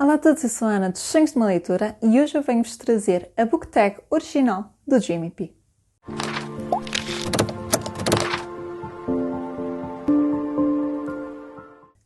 Olá a todos, eu sou a Ana dos Sonhos de uma Leitura e hoje eu venho-vos trazer a book tag original do Jimmy P.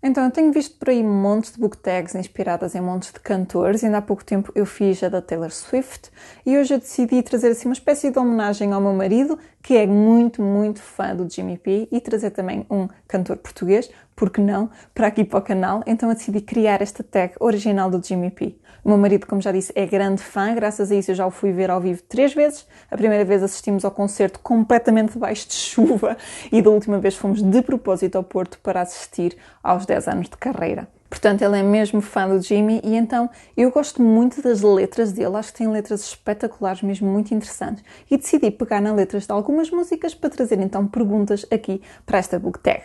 Então, eu tenho visto por aí montes de book tags inspiradas em montes de cantores. Ainda há pouco tempo eu fiz a da Taylor Swift e hoje eu decidi trazer assim uma espécie de homenagem ao meu marido, que é muito fã do Jimmy P, e trazer também um cantor português, porque não, para aqui para o canal. Então eu decidi criar esta tag original do Jimmy P. O meu marido, como já disse, é grande fã, graças a isso eu já o fui ver ao vivo 3 vezes. A primeira vez assistimos ao concerto completamente debaixo de chuva e da última vez fomos de propósito ao Porto para assistir aos 10 anos de carreira. Portanto, ele é mesmo fã do Jimmy e então eu gosto muito das letras dele, acho que tem letras espetaculares, mesmo muito interessantes, e decidi pegar nas letras de algumas músicas para trazer então perguntas aqui para esta book tag.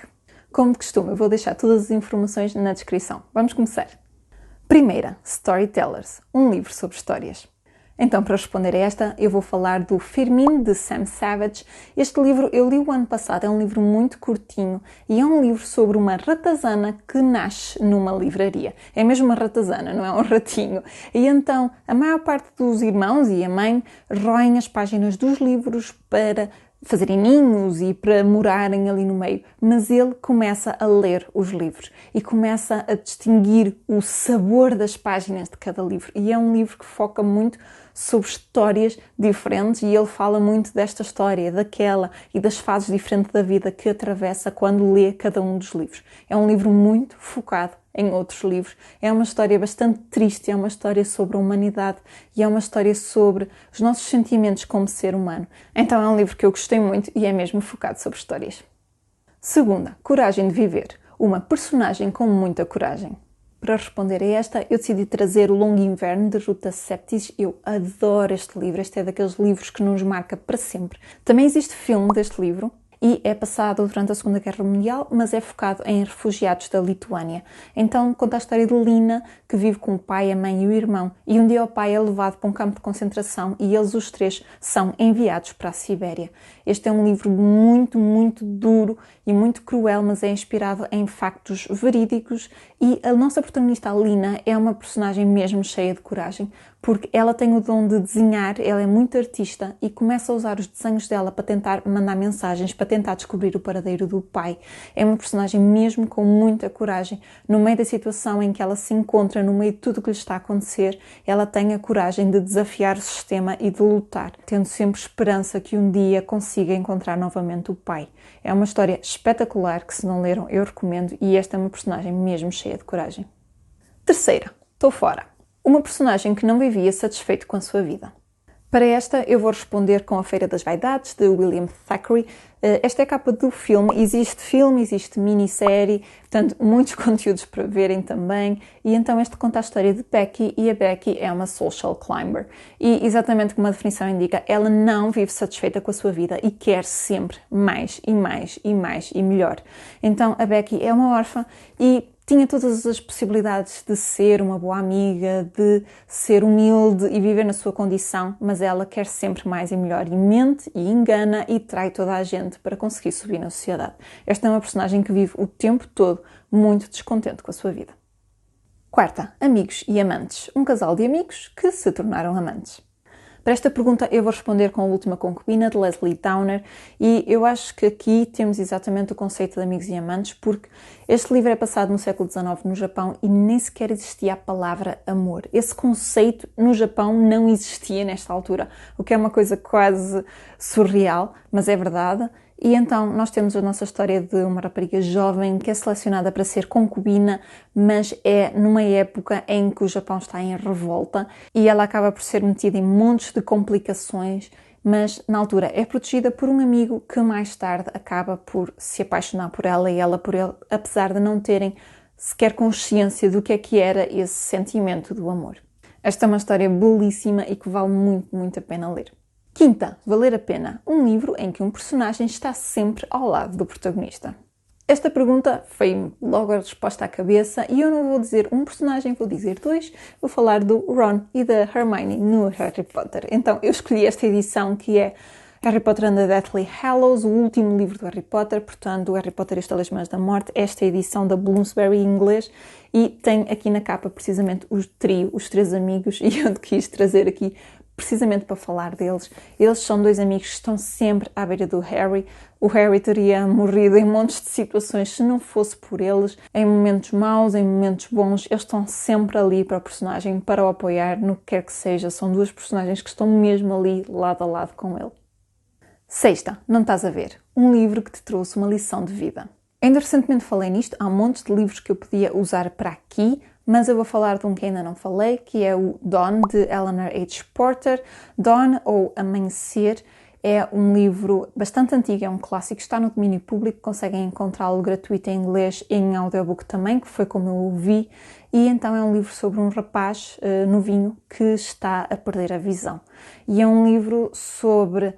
Como de costume, eu vou deixar todas as informações na descrição. Vamos começar! Primeira, Storytellers, um livro sobre histórias. Então, para responder a esta, eu vou falar do Firmin, de Sam Savage. Este livro eu li o ano passado, é um livro muito curtinho e é um livro sobre uma ratazana que nasce numa livraria. É mesmo uma ratazana, não é um ratinho. E então, a maior parte dos irmãos e a mãe roem as páginas dos livros para fazerem ninhos e para morarem ali no meio, mas ele começa a ler os livros e começa a distinguir o sabor das páginas de cada livro, e é um livro que foca muito sobre histórias diferentes e ele fala muito desta história, daquela e das fases diferentes da vida que atravessa quando lê cada um dos livros. É um livro muito focado em outros livros. É uma história bastante triste, é uma história sobre a humanidade e é uma história sobre os nossos sentimentos como ser humano. Então é um livro que eu gostei muito e é mesmo focado sobre histórias. Segunda, Coragem de Viver. Uma personagem com muita coragem. Para responder a esta, eu decidi trazer O Longo Inverno, de Ruta Septis. Eu adoro este livro, este é daqueles livros que nos marca para sempre. Também existe filme deste livro, e é passado durante a Segunda Guerra Mundial, mas é focado em refugiados da Lituânia. Então conta a história de Lina, que vive com o pai, a mãe e o irmão, e um dia o pai é levado para um campo de concentração e eles os três são enviados para a Sibéria. Este é um livro muito duro e muito cruel, mas é inspirado em factos verídicos, e a nossa protagonista, a Lina, é uma personagem mesmo cheia de coragem, porque ela tem o dom de desenhar, ela é muito artista e começa a usar os desenhos dela para tentar mandar mensagens, para tentar descobrir o paradeiro do pai. É uma personagem mesmo com muita coragem. No meio da situação em que ela se encontra, no meio de tudo o que lhe está a acontecer, ela tem a coragem de desafiar o sistema e de lutar, tendo sempre esperança que um dia consiga encontrar novamente o pai. É uma história espetacular que, se não leram, eu recomendo, e esta é uma personagem mesmo cheia de coragem. Terceira, Estou Fora. Uma personagem que não vivia satisfeito com a sua vida. Para esta, eu vou responder com A Feira das Vaidades, de William Thackeray. Esta é a capa do filme, existe minissérie, portanto, muitos conteúdos para verem também. E então este conta a história de Becky, e a Becky é uma social climber. E exatamente como a definição indica, ela não vive satisfeita com a sua vida e quer sempre mais e melhor. Então a Becky é uma órfã e tinha todas as possibilidades de ser uma boa amiga, de ser humilde e viver na sua condição, mas ela quer sempre mais e melhor e mente e engana e trai toda a gente para conseguir subir na sociedade. Esta é uma personagem que vive o tempo todo muito descontente com a sua vida. Quarta, Amigos e Amantes. Um casal de amigos que se tornaram amantes. Para esta pergunta eu vou responder com A Última Concubina, de Leslie Downer, e eu acho que aqui temos exatamente o conceito de amigos e amantes, porque este livro é passado no século XIX no Japão e nem sequer existia a palavra amor. Esse conceito no Japão não existia nesta altura, o que é uma coisa quase surreal, mas é verdade. E então nós temos a nossa história de uma rapariga jovem que é selecionada para ser concubina, mas é numa época em que o Japão está em revolta e ela acaba por ser metida em montes de complicações, mas na altura é protegida por um amigo que mais tarde acaba por se apaixonar por ela e ela por ele, apesar de não terem sequer consciência do que era esse sentimento do amor. Esta é uma história belíssima e que vale muito a pena ler. Quinta, Valer a Pena, um livro em que um personagem está sempre ao lado do protagonista. Esta pergunta foi logo a resposta à cabeça e eu não vou dizer um personagem, vou dizer dois. Vou falar do Ron e da Hermione no Harry Potter. Então eu escolhi esta edição que é Harry Potter and the Deathly Hallows, o último livro do Harry Potter, portanto, o Harry Potter e os Talismãs da Morte, esta edição da Bloomsbury em inglês, e tem aqui na capa precisamente o trio, os três amigos, e eu quis trazer aqui precisamente para falar deles. Eles são dois amigos que estão sempre à beira do Harry. O Harry teria morrido em montes de situações se não fosse por eles, em momentos maus, em momentos bons. Eles estão sempre ali para o personagem, para o apoiar, no que quer que seja. São duas personagens que estão mesmo ali, lado a lado com ele. Sexta, não estás a ver? Um livro que te trouxe uma lição de vida. Ainda recentemente falei nisto, há montes de livros que eu podia usar para aqui, mas eu vou falar de um que ainda não falei, que é o Dawn, de Eleanor H. Porter. Dawn, ou Amanhecer, é um livro bastante antigo, é um clássico, está no domínio público, conseguem encontrá-lo gratuito em inglês e em audiobook também, que foi como eu o vi, e então é um livro sobre um rapaz novinho que está a perder a visão. E é um livro sobre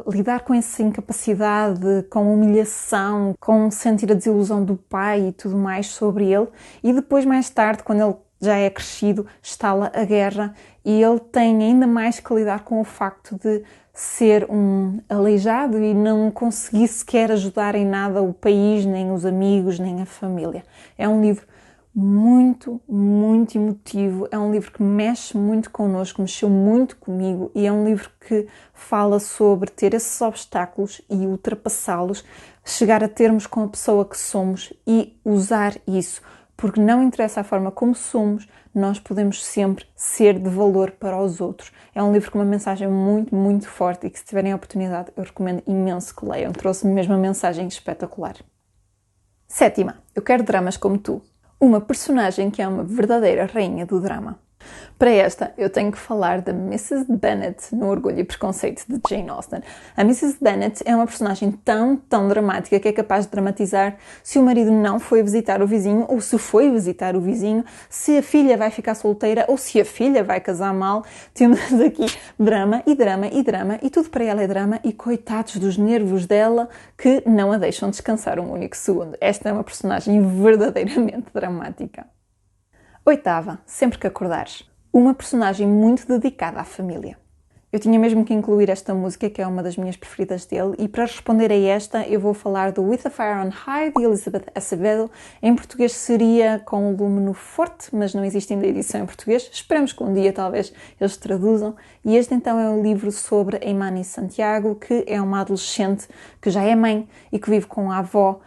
lidar com essa incapacidade, com a humilhação, com sentir a desilusão do pai e tudo mais sobre ele. E depois, mais tarde, quando ele já é crescido, instala a guerra e ele tem ainda mais que lidar com o facto de ser um aleijado e não conseguir sequer ajudar em nada o país, nem os amigos, nem a família. É um livro muito, muito emotivo, é um livro que mexe muito connosco, mexeu muito comigo e é um livro que fala sobre ter esses obstáculos e ultrapassá-los, chegar a termos com a pessoa que somos e usar isso, porque não interessa a forma como somos, nós podemos sempre ser de valor para os outros. É um livro com uma mensagem muito, muito forte e que, se tiverem a oportunidade, eu recomendo imenso que leiam. Trouxe-me mesmo uma mensagem espetacular. Sétima, eu quero dramas como tu. Uma personagem que é uma verdadeira rainha do drama. Para esta, eu tenho que falar da Mrs. Bennet no Orgulho e Preconceito de Jane Austen. A Mrs. Bennet é uma personagem tão dramática que é capaz de dramatizar se o marido não foi visitar o vizinho ou se foi visitar o vizinho, se a filha vai ficar solteira ou se a filha vai casar mal. Temos aqui drama e drama e drama e tudo para ela é drama e coitados dos nervos dela que não a deixam descansar um único segundo. Esta é uma personagem verdadeiramente dramática. Oitava, sempre que acordares. Uma personagem muito dedicada à família. Eu tinha mesmo que incluir esta música, que é uma das minhas preferidas dele, e para responder a esta eu vou falar do With a Fire on High, de Elizabeth Acevedo. Em português seria Com o Lume no Forte, mas não existe ainda edição em português. Esperemos que um dia talvez eles traduzam. E este então é um livro sobre a Imani Santiago, que é uma adolescente que já é mãe e que vive com a avó.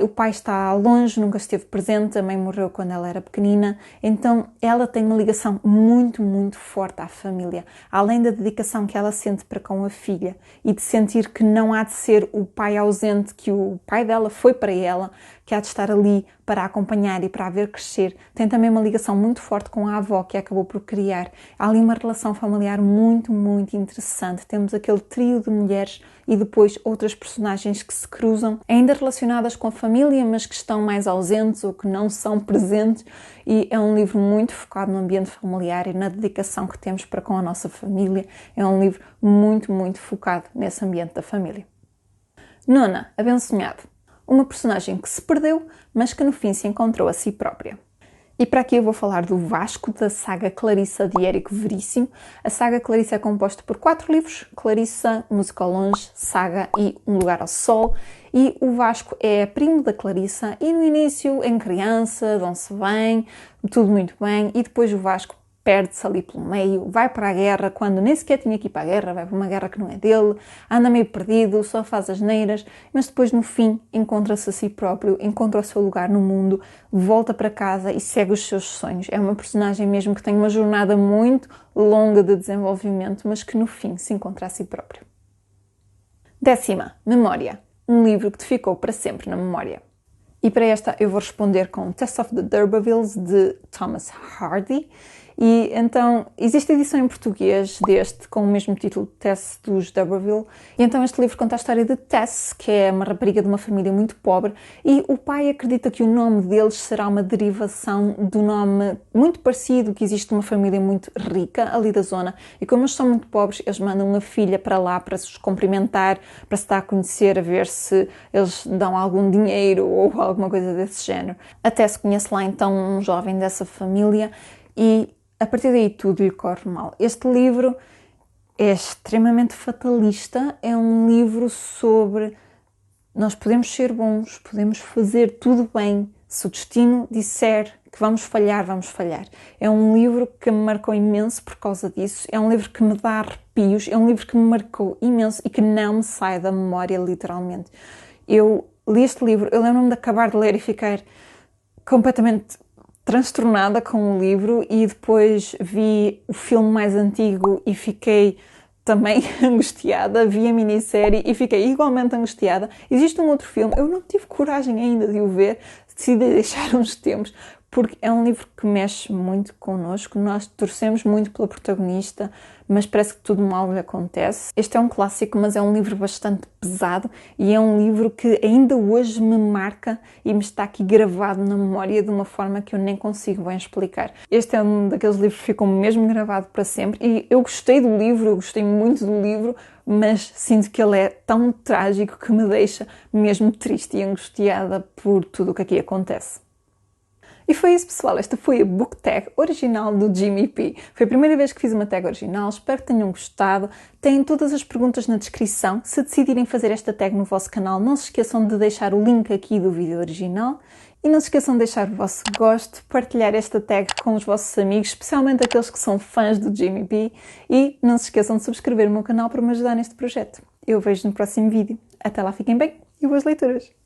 O pai está longe, nunca esteve presente, a mãe morreu quando ela era pequenina, então ela tem uma ligação muito, muito forte à família, além da dedicação que ela sente para com a filha e de sentir que não há de ser o pai ausente, que o pai dela foi para ela, que há de estar ali para a acompanhar e para a ver crescer. Tem também uma ligação muito forte com a avó que acabou por criar. Há ali uma relação familiar muito, muito interessante. Temos aquele trio de mulheres e depois outras personagens que se cruzam, ainda relacionadas com a família, mas que estão mais ausentes ou que não são presentes. E é um livro muito focado no ambiente familiar e na dedicação que temos para com a nossa família. É um livro muito, muito focado nesse ambiente da família. Nona, Abençonhado. Uma personagem que se perdeu, mas que no fim se encontrou a si própria. E para aqui eu vou falar do Vasco, da saga Clarissa de Érico Veríssimo. A saga Clarissa é composta por 4 livros: Clarissa, Música ao Longe, Saga e Um Lugar ao Sol. E o Vasco é primo da Clarissa e no início, em criança, dão-se bem, tudo muito bem, e depois o Vasco perde-se ali pelo meio, vai para a guerra quando nem sequer tinha que ir para a guerra, vai para uma guerra que não é dele, anda meio perdido, só faz asneiras, mas depois no fim encontra-se a si próprio, encontra o seu lugar no mundo, volta para casa e segue os seus sonhos. É uma personagem mesmo que tem uma jornada muito longa de desenvolvimento, mas que no fim se encontra a si próprio. 10ª, Memória. Um livro que te ficou para sempre na memória. E para esta eu vou responder com Tess of the D'Urbervilles, de Thomas Hardy. E então, existe a edição em português deste, com o mesmo título, Tess dos D'Urberville. E então este livro conta a história de Tess, que é uma rapariga de uma família muito pobre, e o pai acredita que o nome deles será uma derivação do nome muito parecido que existe numa família muito rica ali da zona. E como eles são muito pobres, eles mandam uma filha para lá para se cumprimentar, para se dar a conhecer, a ver se eles dão algum dinheiro ou alguma coisa desse género. A Tess conhece lá então um jovem dessa família e a partir daí tudo lhe corre mal. Este livro é extremamente fatalista, é um livro sobre nós podemos ser bons, podemos fazer tudo bem, se o destino disser que vamos falhar, vamos falhar. É um livro que me marcou imenso por causa disso, é um livro que me dá arrepios, é um livro que me marcou imenso e que não me sai da memória, literalmente. Eu li este livro, eu lembro-me de acabar de ler e ficar completamente transtornada com o livro, e depois vi o filme mais antigo e fiquei também angustiada, vi a minissérie e fiquei igualmente angustiada. Existe um outro filme, eu não tive coragem ainda de o ver, decidi deixar uns tempos, porque é um livro que mexe muito connosco, nós torcemos muito pela protagonista, mas parece que tudo mal lhe acontece. Este é um clássico, mas é um livro bastante pesado e é um livro que ainda hoje me marca e me está aqui gravado na memória de uma forma que eu nem consigo bem explicar. Este é um daqueles livros que ficam mesmo gravado para sempre e eu gostei do livro, eu gostei muito do livro, mas sinto que ele é tão trágico que me deixa mesmo triste e angustiada por tudo o que aqui acontece. E foi isso, pessoal. Esta foi a book tag original do Jimmy P. Foi a primeira vez que fiz uma tag original, espero que tenham gostado. Têm todas as perguntas na descrição. Se decidirem fazer esta tag no vosso canal, não se esqueçam de deixar o link aqui do vídeo original. E não se esqueçam de deixar o vosso gosto, partilhar esta tag com os vossos amigos, especialmente aqueles que são fãs do Jimmy P. E não se esqueçam de subscrever o meu canal para me ajudar neste projeto. Eu vejo no próximo vídeo. Até lá, fiquem bem e boas leituras!